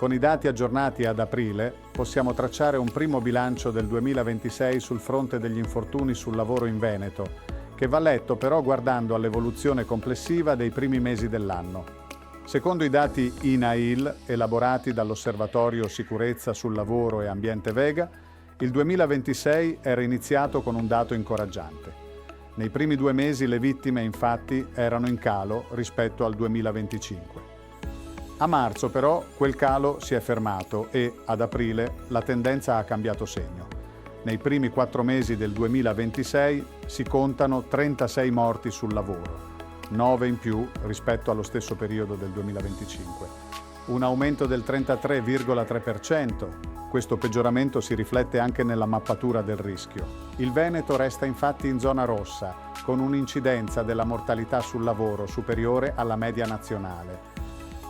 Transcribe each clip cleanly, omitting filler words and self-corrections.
Con i dati aggiornati ad aprile possiamo tracciare un primo bilancio del 2026 sul fronte degli infortuni sul lavoro in Veneto, che va letto però guardando all'evoluzione complessiva dei primi mesi dell'anno. Secondo i dati INAIL elaborati dall'Osservatorio Sicurezza sul Lavoro e Ambiente Vega, il 2026 era iniziato con un dato incoraggiante. Nei primi 2 mesi le vittime infatti erano in calo rispetto al 2025. A marzo però quel calo si è fermato e, ad aprile, la tendenza ha cambiato segno. Nei primi 4 mesi del 2026 si contano 36 morti sul lavoro, 9 in più rispetto allo stesso periodo del 2025. Un aumento del 33,3%. Questo peggioramento si riflette anche nella mappatura del rischio. Il Veneto resta infatti in zona rossa, con un'incidenza della mortalità sul lavoro superiore alla media nazionale.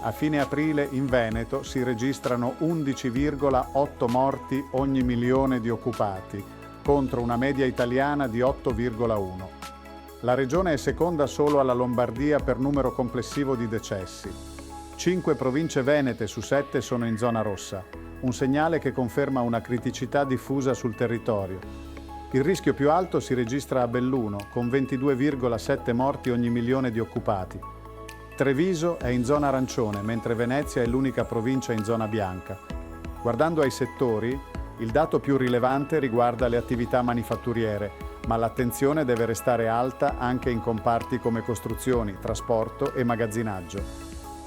A fine aprile in Veneto si registrano 11,8 morti ogni milione di occupati, contro una media italiana di 8,1. La regione è seconda solo alla Lombardia per numero complessivo di decessi. 5 province venete su 7 sono in zona rossa, un segnale che conferma una criticità diffusa sul territorio. Il rischio più alto si registra a Belluno, con 22,7 morti ogni milione di occupati. Treviso è in zona arancione, mentre Venezia è l'unica provincia in zona bianca. Guardando ai settori, il dato più rilevante riguarda le attività manifatturiere, ma l'attenzione deve restare alta anche in comparti come costruzioni, trasporto e magazzinaggio.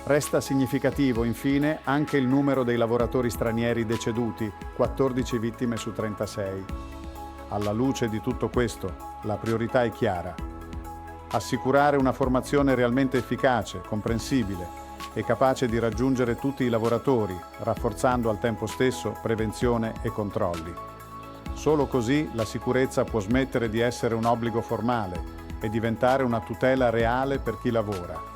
Resta significativo, infine, anche il numero dei lavoratori stranieri deceduti, 14 vittime su 36. Alla luce di tutto questo, la priorità è chiara: assicurare una formazione realmente efficace, comprensibile e capace di raggiungere tutti i lavoratori, rafforzando al tempo stesso prevenzione e controlli. Solo così la sicurezza può smettere di essere un obbligo formale e diventare una tutela reale per chi lavora.